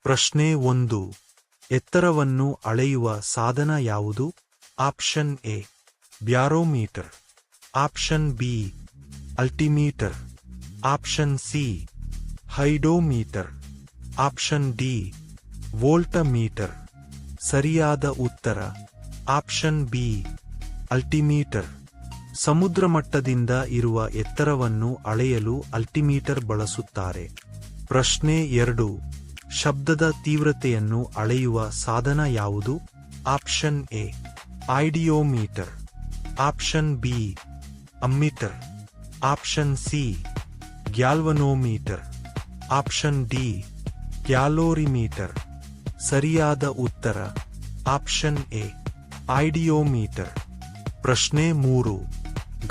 ಪ್ರಶ್ನೆ 1. ಎತ್ತರವನ್ನು ಅಳೆಯುವ ಸಾಧನ ಯಾವುದು? Option A barometer, option B altimeter, option C hydrometer, option D voltmeter. ಸರಿಯಾದ ಉತ್ತರ ಆಪ್ಷನ್ ಬಿ ಅಲ್ಟಿಮೀಟರ್. ಸಮುದ್ರ ಮಟ್ಟದಿಂದ ಇರುವ ಎತ್ತರವನ್ನು ಅಳೆಯಲು ಅಲ್ಟಿಮೀಟರ್ ಬಳಸುತ್ತಾರೆ. ಪ್ರಶ್ನೆ 2. ಶಬ್ದದ ತೀವ್ರತೆಯನ್ನು ಅಳೆಯುವ ಸಾಧನ ಯಾವುದು? Option A audiometer, option B ammeter, option C galvanometer, option D calorimeter. ಸರಿಯಾದ ಉತ್ತರ ಆಪ್ಷನ್ ಎ ಐಡಿಯೋಮೀಟರ್. ಪ್ರಶ್ನೆ 3.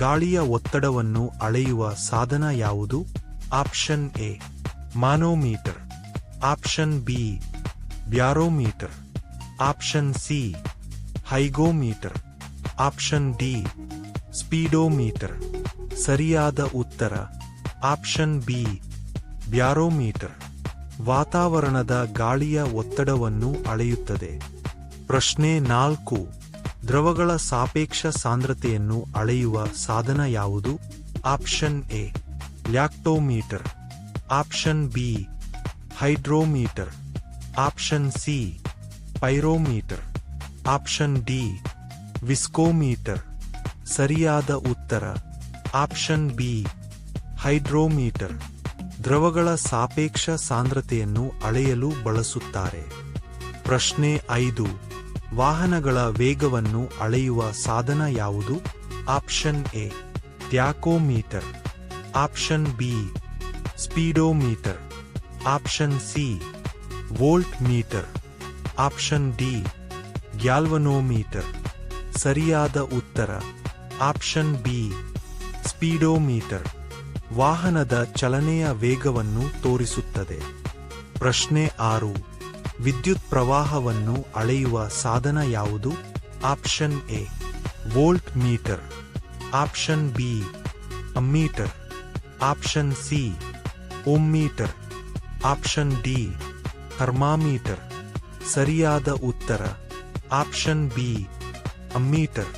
ಗಾಳಿಯ ಒತ್ತಡವನ್ನು ಅಳೆಯುವ ಸಾಧನ ಯಾವುದು? Option A manometer, option B barometer, option C hygrometer, option D speedometer. ಸರಿಯಾದ ಉತ್ತರ ಆಪ್ಷನ್ ಬಿ ಬ್ಯಾರೋಮೀಟರ್. ವಾತಾವರಣದ ಗಾಳಿಯ ಒತ್ತಡವನ್ನು ಅಳೆಯುತ್ತದೆ. ಪ್ರಶ್ನೆ 4. ದ್ರವಗಳ ಸಾಪೇಕ್ಷ ಸಾಂದ್ರತೆಯನ್ನು ಅಳೆಯುವ ಸಾಧನ ಯಾವುದು? Option A lactometer, option B hydrometer, option C pyrometer, option D viscometer. ಸರಿಯಾದ ಉತ್ತರ ಆಪ್ಷನ್ ಬಿ ಹೈಡ್ರೋಮೀಟರ್. ದ್ರವಗಳ ಸಾಪೇಕ್ಷ ಸಾಂದ್ರತೆಯನ್ನು ಅಳೆಯಲು ಬಳಸುತ್ತಾರೆ. ಪ್ರಶ್ನೆ 5. ವಾಹನಗಳ ವೇಗವನ್ನು ಅಳೆಯುವ ಸಾಧನ ಯಾವುದು? Option A tachometer, option B speedometer, option C volt meter, option D galvanometer. ಸರಿಯಾದ ಉತ್ತರ ಆಪ್ಷನ್ ಬಿ ಸ್ಪೀಡೋಮೀಟರ್. ವಾಹನದ ಚಲನೆಯ ವೇಗವನ್ನು ತೋರಿಸುತ್ತದೆ. ಪ್ರಶ್ನೆ 6. ವಿದ್ಯುತ್ ಪ್ರವಾಹವನ್ನು ಅಳೆಯುವ ಸಾಧನ ಯಾವುದು? Option A volt meter, option B ammeter, option C ohmmeter, option D thermometer. ಸರಿಯಾದ ಉತ್ತರ ಆಪ್ಷನ್ ಬಿ ಅಮ್ಮೀಟರ್.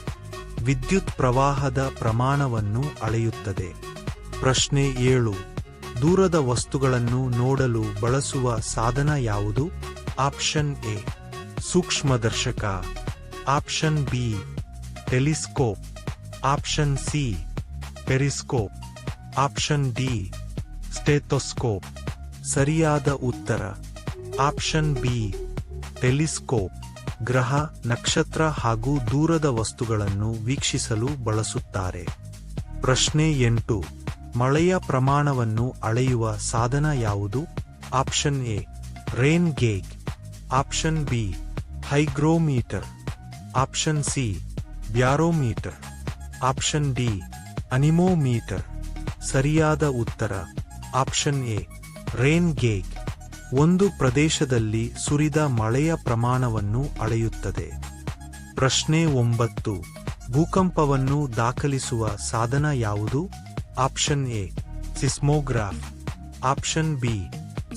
ವಿದ್ಯುತ್ ಪ್ರವಾಹದ ಪ್ರಮಾಣವನ್ನು ಅಳೆಯುತ್ತದೆ. ಪ್ರಶ್ನೆ 7. ದೂರದ ವಸ್ತುಗಳನ್ನು ನೋಡಲು ಬಳಸುವ ಸಾಧನ ಯಾವುದು? ಆಪ್ಷನ್ ಎ ಸೂಕ್ಷ್ಮದರ್ಶಕ, option B telescope, option C periscope, option D stethoscope. ಸರಿಯಾದ ಉತ್ತರ ಆಪ್ಷನ್ ಬಿ ಟೆಲಿಸ್ಕೋಪ್. ಗ್ರಹ, ನಕ್ಷತ್ರ ಹಾಗೂ ದೂರದ ವಸ್ತುಗಳನ್ನು ವೀಕ್ಷಿಸಲು ಬಳಸುತ್ತಾರೆ. ಪ್ರಶ್ನೆ 8. ಮಳೆಯ ಪ್ರಮಾಣವನ್ನು ಅಳೆಯುವ ಸಾಧನ ಯಾವುದು? Option A rain gauge, option B hygrometer, option C barometer, option D anemometer. ಸರಿಯಾದ ಉತ್ತರ ಆಪ್ಷನ್ ಎ ರೇನ್ ಗೇಜ್. ಒಂದು ಪ್ರದೇಶದಲ್ಲಿ ಸುರಿದ ಮಳೆಯ ಪ್ರಮಾಣವನ್ನು ಅಳೆಯುತ್ತದೆ. ಪ್ರಶ್ನೆ 9. ಭೂಕಂಪವನ್ನು ದಾಖಲಿಸುವ ಸಾಧನ ಯಾವುದು? Option A seismograph, option B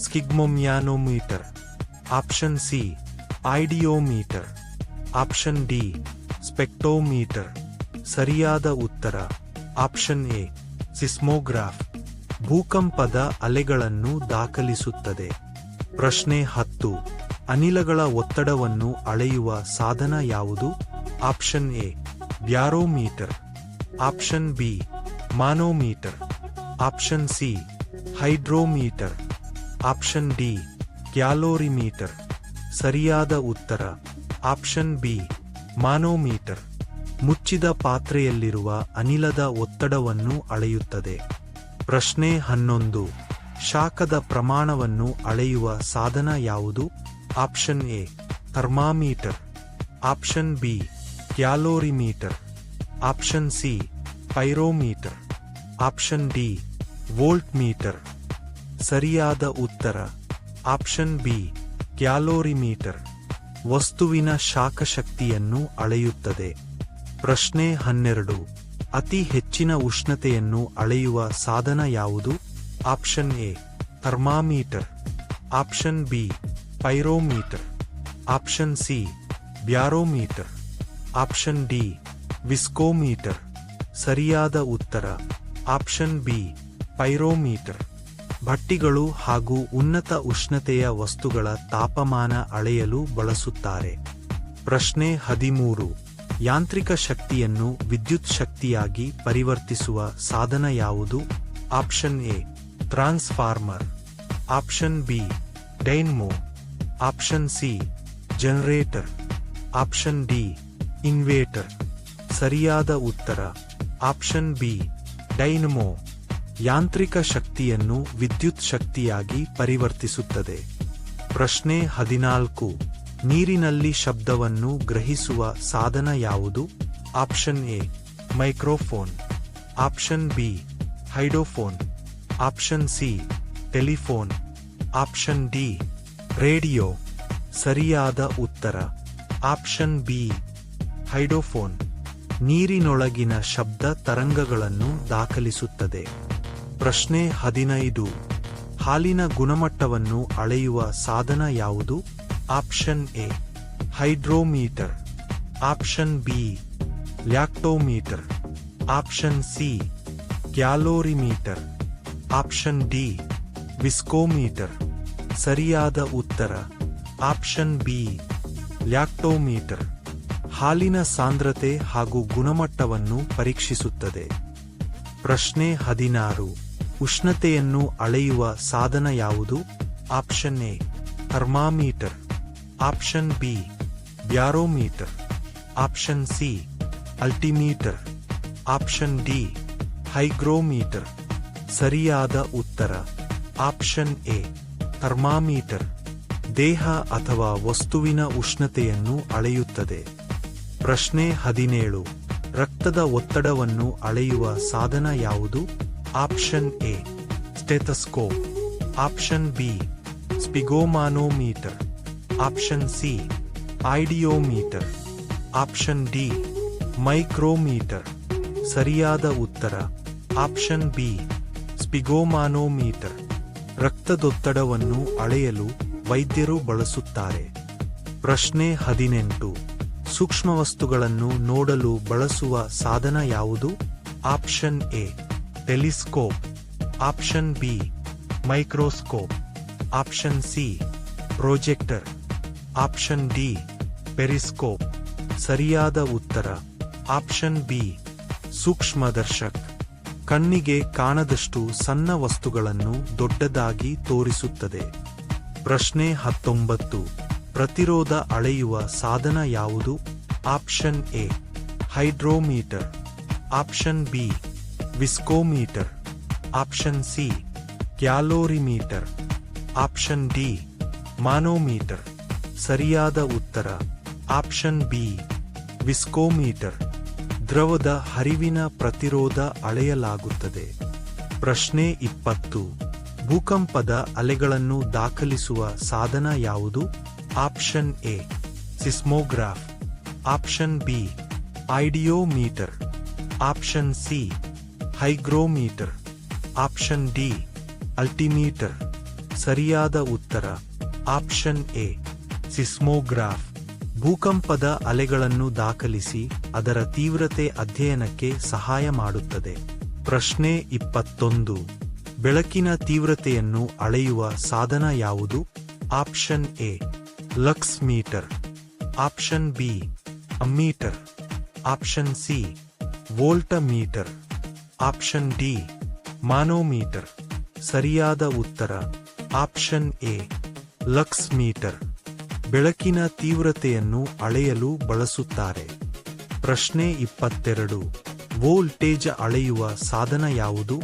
sphygmomanometer, option C audiometer, option D spectrometer. ಸರಿಯಾದ ಉತ್ತರ ಆಪ್ಷನ್ ಎ ಸಿಸ್ಮೋಗ್ರಾಫ್. ಭೂಕಂಪದ ಅಲೆಗಳನ್ನು ದಾಖಲಿಸುತ್ತದೆ. ಪ್ರಶ್ನೆ 10. ಅನಿಲಗಳ ಒತ್ತಡವನ್ನು ಅಳೆಯುವ ಸಾಧನ ಯಾವುದು? Option A barometer, option B manometer, option C hydrometer, option D calorimeter. ಸರಿಯಾದ ಉತ್ತರ ಆಪ್ಷನ್ ಬಿ ಮಾನೋಮೀಟರ್. ಮುಚ್ಚಿದ ಪಾತ್ರೆಯಲ್ಲಿರುವ ಅನಿಲದ ಒತ್ತಡವನ್ನು ಅಳೆಯುತ್ತದೆ. ಪ್ರಶ್ನೆ 11. ಶಾಖದ ಪ್ರಮಾಣವನ್ನು ಅಳೆಯುವ ಸಾಧನ ಯಾವುದು? Option A thermometer, option B calorimeter, option C pyrometer, option D voltmeter. ಸರಿಯಾದ ಉತ್ತರ ಆಪ್ಷನ್ ಬಿ ಕ್ಯಾಲೋರಿಮೀಟರ್. ವಸ್ತುವಿನ ಶಾಖ ಶಕ್ತಿಯನ್ನು ಅಳೆಯುತ್ತದೆ. ಪ್ರಶ್ನೆ 12. ಅತಿ ಹೆಚ್ಚಿನ ಉಷ್ಣತೆಯನ್ನು ಅಳೆಯುವ ಸಾಧನ ಯಾವುದು? Option A thermometer, option B pyrometer. Option C barometer. Option D viscometer. ಸರಿಯಾದ ಉತ್ತರ ಆಪ್ಷನ್ ಬಿ ಪೈರೋಮೀಟರ್. ಭಟ್ಟಿಗಳು ಹಾಗೂ ಉನ್ನತ ಉಷ್ಣತೆಯ ವಸ್ತುಗಳ ತಾಪಮಾನ ಅಳೆಯಲು ಬಳಸುತ್ತಾರೆ. ಪ್ರಶ್ನೆ 13. ಯಾಂತ್ರಿಕ ಶಕ್ತಿಯನ್ನು ವಿದ್ಯುತ್ ಶಕ್ತಿಯಾಗಿ ಪರಿವರ್ತಿಸುವ ಸಾಧನ ಯಾವುದು? Option A transformer. Option B dynamo. Option C generator. Option D inverter. ಸರಿಯಾದ ಉತ್ತರ ಆಪ್ಷನ್ ಬಿ ಡೈನಮೋ. ಯಾಂತ್ರಿಕ ಶಕ್ತಿಯನ್ನು ವಿದ್ಯುತ್ ಶಕ್ತಿಯಾಗಿ ಪರಿವರ್ತಿಸುತ್ತದೆ. ಪ್ರಶ್ನೆ 14. ನೀರಿನಲ್ಲಿ ಶಬ್ದವನ್ನು ಗ್ರಹಿಸುವ ಸಾಧನ ಯಾವುದು? Option A microphone. Option B hydrophone. Option C telephone. Option D radio. ಸರಿಯಾದ ಉತ್ತರ ಆಪ್ಷನ್ ಬಿ ಹೈಡೋಫೋನ್. ನೀರಿನೊಳಗಿನ ಶಬ್ದ ತರಂಗಗಳನ್ನು ದಾಖಲಿಸುತ್ತದೆ. ಪ್ರಶ್ನೆ 15. ಹಾಲಿನ ಗುಣಮಟ್ಟವನ್ನು ಅಳೆಯುವ ಸಾಧನ ಯಾವುದು? Option A hydrometer. Option B lactometer. Option C calorimeter. Option D viscometer. ಸರಿಯಾದ ಉತ್ತರ ಆಪ್ಷನ್ ಬಿ ಲ್ಯಾಕ್ಟೋಮೀಟರ್. ಹಾಲಿನ ಸಾಂದ್ರತೆ ಹಾಗೂ ಗುಣಮಟ್ಟವನ್ನು ಪರೀಕ್ಷಿಸುತ್ತದೆ. ಪ್ರಶ್ನೆ 16. ಉಷ್ಣತೆಯನ್ನು ಅಳೆಯುವ ಸಾಧನ ಯಾವುದು? Option A thermometer. Option B barometer. Option C altimeter. Option D hygrometer. ಸರಿಯಾದ ಉತ್ತರ ಆಪ್ಷನ್ ಎ ಥರ್ಮಾಮೀಟರ್. ದೇಹ ಅಥವಾ ವಸ್ತುವಿನ ಉಷ್ಣತೆಯನ್ನು ಅಳೆಯುತ್ತದೆ. ಪ್ರಶ್ನೆ 17. ರಕ್ತದ ಒತ್ತಡವನ್ನು ಅಳೆಯುವ ಸಾಧನ ಯಾವುದು? Option A stethoscope. Option B sphygmomanometer. Option C audiometer. Option D micrometer. ಸರಿಯಾದ ಉತ್ತರ ಆಪ್ಷನ್ ಬಿ ಸ್ಪಿಗೋಮಾನೋಮೀಟರ್. ರಕ್ತದೊತ್ತಡವನ್ನು ಅಳೆಯಲು ವೈದ್ಯರು ಬಳಸುತ್ತಾರೆ. ಪ್ರಶ್ನೆ 18. ಸೂಕ್ಷ್ಮವಸ್ತುಗಳನ್ನು ನೋಡಲು ಬಳಸುವ ಸಾಧನ ಯಾವುದು? Option A telescope. Option B microscope. Option C projector. Option D periscope. ಸರಿಯಾದ ಉತ್ತರ ಆಪ್ಷನ್ ಬಿ ಸೂಕ್ಷ್ಮದರ್ಶಕ್. ಕಣ್ಣಿಗೆ ಕಾಣದಷ್ಟು ಸಣ್ಣ ವಸ್ತುಗಳನ್ನು ದೊಡ್ಡದಾಗಿ ತೋರಿಸುತ್ತದೆ. ಪ್ರಶ್ನೆ 19. ಪ್ರತಿರೋಧ ಅಳೆಯುವ ಸಾಧನ ಯಾವುದು? Option A hydrometer. Option B viscometer. Option C calorimeter. Option D manometer. ಸರಿಯಾದ ಉತ್ತರ ಆಪ್ಷನ್ ಬಿ ವಿಸ್ಕೋಮೀಟರ್. ದ್ರವದ ಹರಿವಿನ ಪ್ರತಿರೋಧ ಅಳೆಯಲಾಗುತ್ತದೆ. ಪ್ರಶ್ನೆ 20. ಭೂಕಂಪದ ಅಲೆಗಳನ್ನು ದಾಖಲಿಸುವ ಸಾಧನ ಯಾವುದು? Option A seismograph. Option B audiometer. Option C hygrometer. Option D altimeter. ಸರಿಯಾದ ಉತ್ತರ ಆಪ್ಷನ್ ಎ ಸಿಸ್ಮೋಗ್ರಾಫ್. ಭೂಕಂಪದ ಅಲೆಗಳನ್ನು ದಾಖಲಿಸಿ ಅದರ ತೀವ್ರತೆ ಅಧ್ಯಯನಕ್ಕೆ ಸಹಾಯ ಮಾಡುತ್ತದೆ. ಪ್ರಶ್ನೆ 21. ಬೆಳಕಿನ ತೀವ್ರತೆಯನ್ನು ಅಳೆಯುವ ಸಾಧನ ಯಾವುದು? Option A lux meter. Option B ammeter. Option C voltmeter. Option D manometer. ಸರಿಯಾದ ಉತ್ತರ ಆಪ್ಷನ್ ಎ ಲಕ್ಸ್ ಮೀಟರ್. ಬೆಳಕಿನ ತೀವ್ರತೆಯನ್ನು ಅಳೆಯಲು ಬಳಸುತ್ತಾರೆ. ಪ್ರಶ್ನೆ 22. ವೋಲ್ಟೇಜ್ ಅಳೆಯುವ ಸಾಧನ ಯಾವುದು?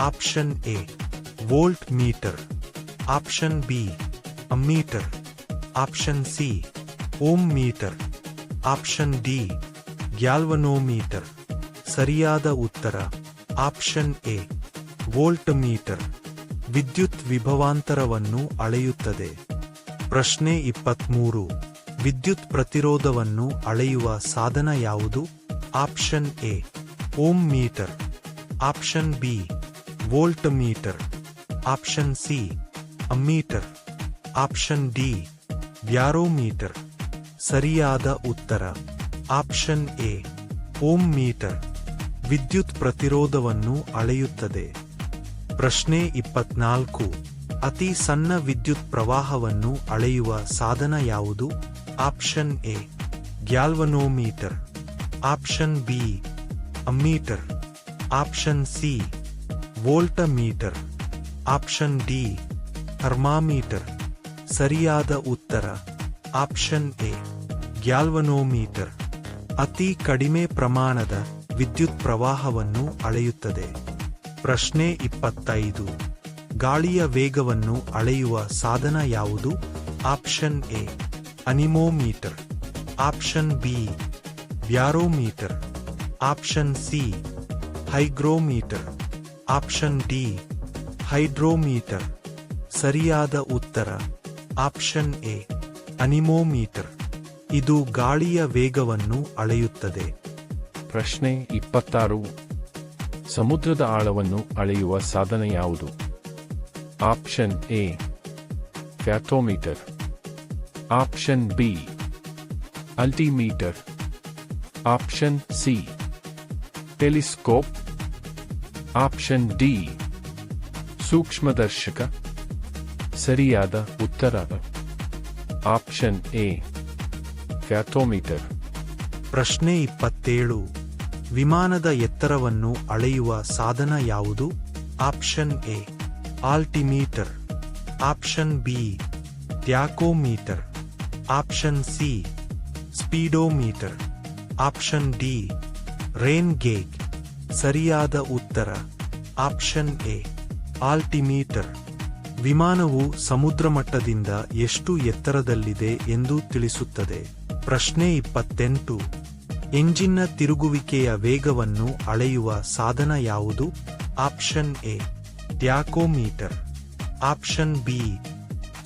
Option A volt meter. Option B ammeter. Option C ohm meter. Option D galvanometer. ಸರಿಯಾದ ಉತ್ತರ ಆಪ್ಷನ್ ಎ ವೋಲ್ಟ್ ಮೀಟರ್. ವಿದ್ಯುತ್ ವಿಭವಾಂತರವನ್ನು ಅಳೆಯುತ್ತದೆ. ಪ್ರಶ್ನೆ 23. ವಿದ್ಯುತ್ ಪ್ರತಿರೋಧವನ್ನು ಅಳೆಯುವ ಸಾಧನ ಯಾವುದು? Option A ohm meter. Option B volt metre. Option C ammeter. Option D barometer. ಸರಿಯಾದ ಉತ್ತರ ಆಪ್ಷನ್ ಎ ಓಮ್ ಮೀಟರ್. ವಿದ್ಯುತ್ ಪ್ರತಿರೋಧವನ್ನು ಅಳೆಯುತ್ತದೆ. ಪ್ರಶ್ನೆ 24. ಅತಿ ಸಣ್ಣ ವಿದ್ಯುತ್ ಪ್ರವಾಹವನ್ನು ಅಳೆಯುವ ಸಾಧನ ಯಾವುದು? Option A galvanometer. Option B ammeter. Option C voltmeter. Option D thermometer. ಸರಿಯಾದ ಉತ್ತರ ಆಪ್ಷನ್ ಎ ಗ್ಯಾಲ್ವನೋಮೀಟರ್. ಅತಿ ಕಡಿಮೆ ಪ್ರಮಾಣದ ವಿದ್ಯುತ್ ಪ್ರವಾಹವನ್ನು ಅಳೆಯುತ್ತದೆ. ಪ್ರಶ್ನೆ 25. ಗಾಳಿಯ ವೇಗವನ್ನು ಅಳೆಯುವ ಸಾಧನ ಯಾವುದು? Option A anemometer. Option B barometer. Option C hygrometer. Option D hydrometer. ಸರಿಯಾದ ಉತ್ತರ ಆಪ್ಷನ್ ಎ ಅನಿಮೋಮೀಟರ್. ಇದು ಗಾಳಿಯ ವೇಗವನ್ನು ಅಳೆಯುತ್ತದೆ. ಪ್ರಶ್ನೆ 26. ಸಮುದ್ರದ ಆಳವನ್ನು ಅಳೆಯುವ ಸಾಧನ ಯಾವುದು? Option A fathometer. Option B altimeter. Option C telescope. Option D ಸೂಕ್ಷ್ಮದರ್ಶಕ. ಸರಿಯಾದ ಉತ್ತರ ಆಪ್ಷನ್ ಎ ಫ್ಯಾಥೋಮೀಟರ್. ಪ್ರಶ್ನೆ 27. ವಿಮಾನದ ಎತ್ತರವನ್ನು ಅಳೆಯುವ ಸಾಧನ ಯಾವುದು? Option A altimeter. Option B tachometer. Option C speedometer. Option D rain gauge. ಸರಿಯಾದ ಉತ್ತರ ಆಪ್ಷನ್ ಎ ಆಲ್ಟಿಮೀಟರ್. ವಿಮಾನವು ಸಮುದ್ರ ಮಟ್ಟದಿಂದ ಎಷ್ಟು ಎತ್ತರದಲ್ಲಿದೆ ಎಂದು ತಿಳಿಸುತ್ತದೆ. ಪ್ರಶ್ನೆ 28. ಎಂಜಿನ್ನ ತಿರುಗುವಿಕೆಯ ವೇಗವನ್ನು ಅಳೆಯುವ ಸಾಧನ ಯಾವುದು? Option A tachometer. Option B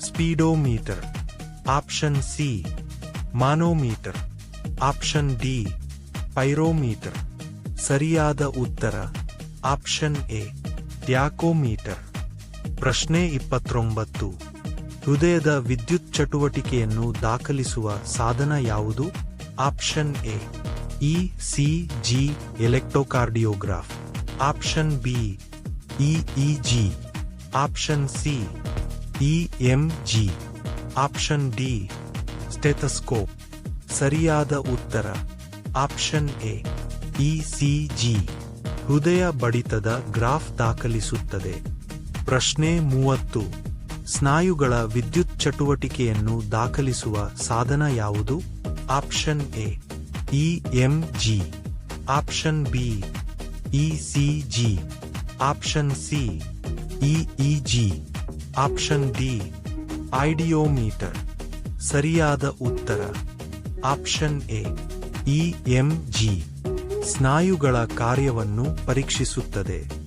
speedometer. Option C manometer. Option D pyrometer. ಸರಿಯಾದ ಉತ್ತರ ಆಪ್ಷನ್ ಎ ಟ್ಯಾಕೋಮೀಟರ್. ಪ್ರಶ್ನೆ 29. ಹೃದಯದ ವಿದ್ಯುತ್ ಚಟುವಟಿಕೆಯನ್ನು ದಾಖಲಿಸುವ ಸಾಧನ ಯಾವುದು? Option A ECG electrocardiograph. Option B EEG. Option C EMG. Option D stethoscope. ಸರಿಯಾದ ಉತ್ತರ ಆಪ್ಷನ್ ಎ ಇಸಿಜಿ. ಹೃದಯ ಬಡಿತದ ಗ್ರಾಫ್ ದಾಖಲಿಸುತ್ತದೆ. ಪ್ರಶ್ನೆ 30. ಸ್ನಾಯುಗಳ ವಿದ್ಯುತ್ ಚಟುವಟಿಕೆಯನ್ನು ದಾಖಲಿಸುವ ಸಾಧನ ಯಾವುದು? Option A EMG. Option B ECG. Option C EEG. Option D audiometer. ಸರಿಯಾದ ಉತ್ತರ ಆಪ್ಷನ್ ಎ ಇಎಂಜಿ. ಸ್ನಾಯುಗಳ ಕಾರ್ಯವನ್ನು ಪರೀಕ್ಷಿಸುತ್ತದೆ.